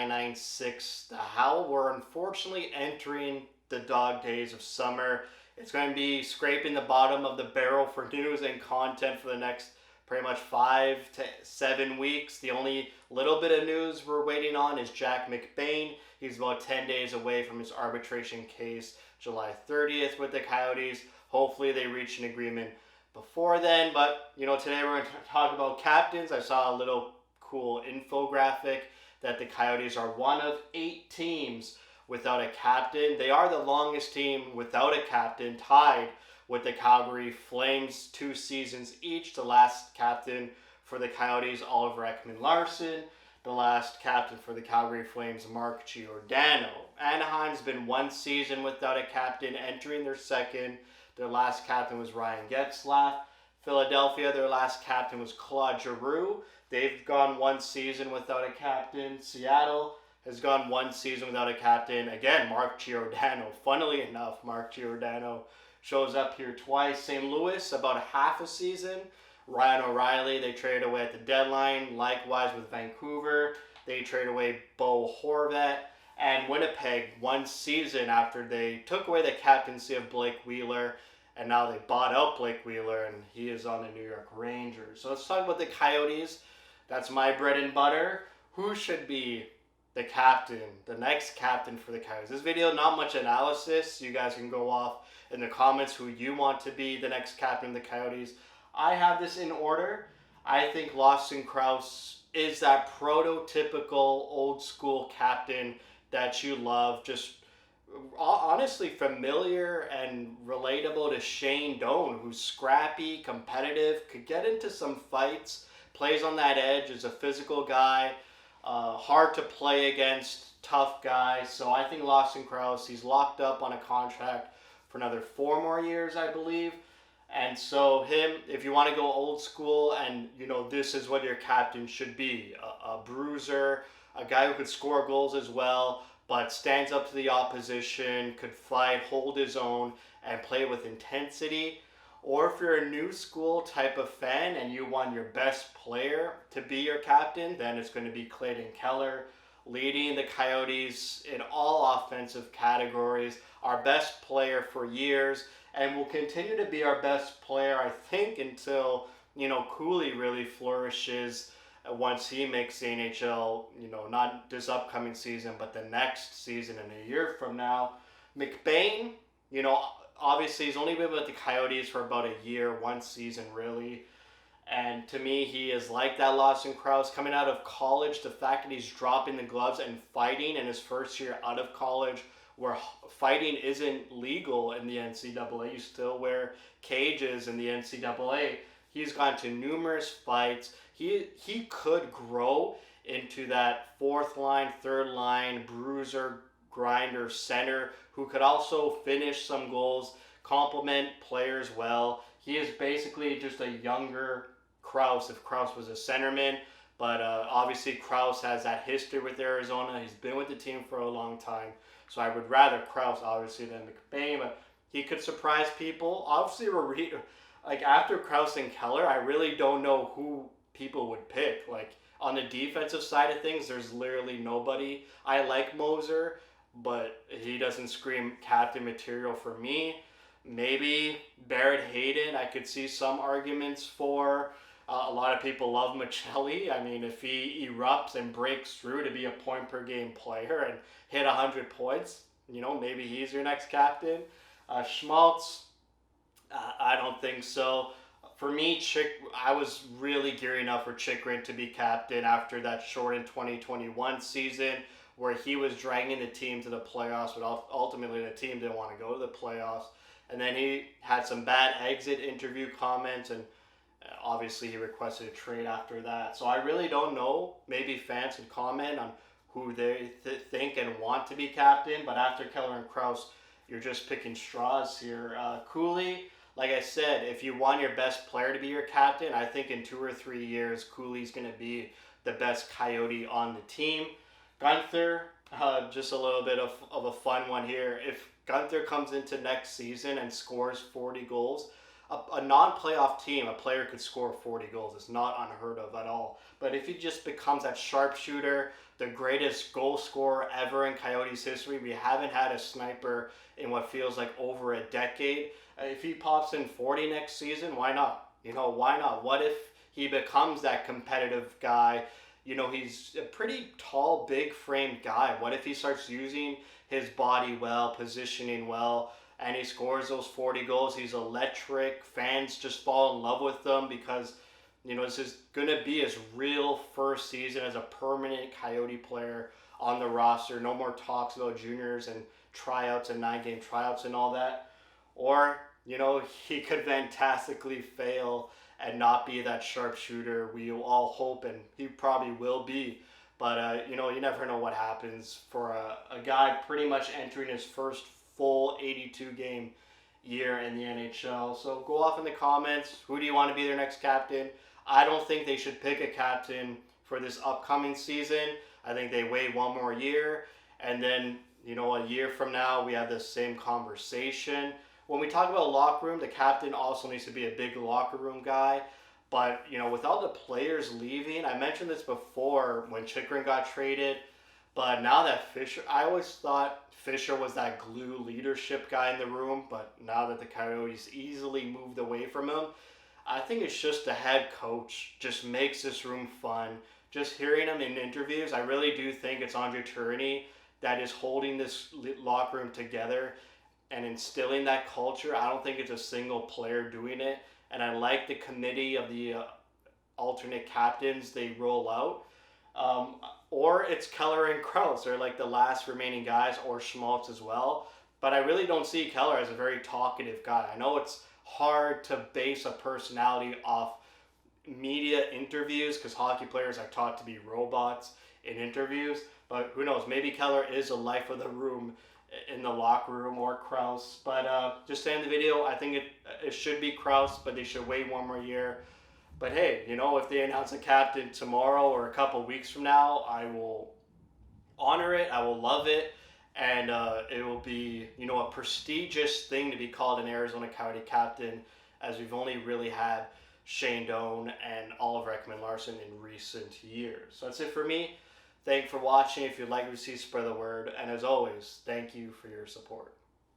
996. The Howl, we're unfortunately entering the dog days of summer. It's going to be scraping the bottom of the barrel for news and content for the next pretty much 5 to 7 weeks. The only little bit of news we're waiting on is Jack McBain. He's about 10 days away from his arbitration case, July 30th with the Coyotes. Hopefully they reach an agreement before then. But, today we're going to talk about captains. I saw a little cool infographic that the Coyotes are one of 8 teams without a captain. They are the longest team without a captain, tied with the Calgary Flames, 2 seasons each. The last captain for the Coyotes, Oliver Ekman-Larsson. The last captain for the Calgary Flames, Mark Giordano. Anaheim's been 1 season without a captain, entering their second. Their last captain was Ryan Getzlaf. Philadelphia, their last captain was Claude Giroux. They've gone 1 season without a captain. Seattle has gone 1 season without a captain. Again, Mark Giordano. Funnily enough, Mark Giordano shows up here twice. St. Louis, about a half a season. Ryan O'Reilly, they traded away at the deadline. Likewise with Vancouver, they traded away Bo Horvat. And Winnipeg, 1 season after they took away the captaincy of Blake Wheeler, and now they bought out Blake Wheeler, and he is on the New York Rangers. So let's talk about the Coyotes. That's my bread and butter. Who should be the captain, the next captain for the Coyotes? This video, not much analysis. You guys can go off in the comments who you want to be the next captain of the Coyotes. I have this in order. I think Lawson Crouse is that prototypical old school captain that you love. Just honestly familiar and relatable to Shane Doan, who's scrappy, competitive, could get into some fights, plays on that edge, is a physical guy, hard to play against, tough guy. So I think Lawson Crouse, he's locked up on a contract for another 4 more years, I believe. And so him, if you want to go old school and, this is what your captain should be, a bruiser, a guy who could score goals as well, but stands up to the opposition, could fight, hold his own, and play with intensity. Or if you're a new school type of fan and you want your best player to be your captain, then it's going to be Clayton Keller, leading the Coyotes in all offensive categories, our best player for years, and will continue to be our best player, I think, until, Cooley really flourishes once he makes the NHL, not this upcoming season, but the next season and a year from now. McBain, obviously he's only been with the Coyotes for about a year, 1 season really. And to me, he is like that Lawson Crouse coming out of college. The fact that he's dropping the gloves and fighting in his first year out of college, where fighting isn't legal in the NCAA. You still wear cages in the NCAA. He's gone to numerous fights. He could grow into that 4th line, 3rd line, bruiser, grinder, center, who could also finish some goals, complement players well. He is basically just a younger Crouse, if Crouse was a centerman. But obviously Crouse has that history with Arizona. He's been with the team for a long time. So I would rather Crouse, obviously, than McBain. But he could surprise people. Obviously, after Crouse and Keller, I really don't know who people would pick. Like, on the defensive side of things, there's literally nobody. I like Moser, but he doesn't scream captain material for me. Maybe Barrett Hayden, I could see some arguments for. A lot of people love Michelli. I mean, if he erupts and breaks through to be a point-per-game player and hit 100 points, maybe he's your next captain. Schmaltz, I don't think so. For me, I was really gearing up for Chychrun to be captain after that shortened 2021 season where he was dragging the team to the playoffs, but ultimately the team didn't want to go to the playoffs. And then he had some bad exit interview comments, and obviously he requested a trade after that. So I really don't know. Maybe fans could comment on who they think and want to be captain. But after Keller and Crouse, you're just picking straws here. Cooley, like I said, if you want your best player to be your captain, I think in 2 or 3 years, Cooley's going to be the best Coyote on the team. Gunther, just a little bit of a fun one here. If Gunther comes into next season and scores 40 goals, a non-playoff team, a player could score 40 goals. It's not unheard of at all. But if he just becomes that sharpshooter, the greatest goal scorer ever in Coyotes history, we haven't had a sniper in what feels like over a decade. If he pops in 40 next season, why not? Why not? What if he becomes that competitive guy? He's a pretty tall, big framed guy. What if he starts using his body well, positioning well, and he scores those 40 goals? He's electric. Fans just fall in love with him because, this is going to be his real first season as a permanent Coyote player on the roster. No more talks about juniors and tryouts and 9-game tryouts and all that. Or, he could fantastically fail and not be that sharpshooter we all hope, and he probably will be. But, you never know what happens for a guy pretty much entering his first full 82-game year in the NHL. So go off in the comments. Who do you want to be their next captain? I don't think they should pick a captain for this upcoming season. I think they wait one more year, and then, a year from now, we have the same conversation. When we talk about locker room, the captain also needs to be a big locker room guy. But, with all the players leaving, I mentioned this before when Chychrun got traded, but now that Fisher, I always thought Fisher was that glue leadership guy in the room, but now that the Coyotes easily moved away from him, I think it's just the head coach just makes this room fun. Just hearing him in interviews, I really do think it's Andre Tourigny that is holding this locker room together and instilling that culture. I don't think it's a single player doing it. And I like the committee of the alternate captains they roll out. Or it's Keller and Krause. They're like the last remaining guys, or Schmaltz as well. But I really don't see Keller as a very talkative guy. I know it's hard to base a personality off media interviews because hockey players are taught to be robots in interviews. But who knows? Maybe Keller is the life of the room in the locker room, or Krause. But just to end the video, I think it should be Krause, but they should wait one more year. But hey, if they announce a captain tomorrow or a couple weeks from now, I will honor it. I will love it. And it will be, a prestigious thing to be called an Arizona Coyote captain, as we've only really had Shane Doan and Oliver Ekman-Larsson in recent years. So that's it for me. Thank you for watching. If you'd like to see, spread the word. And as always, thank you for your support.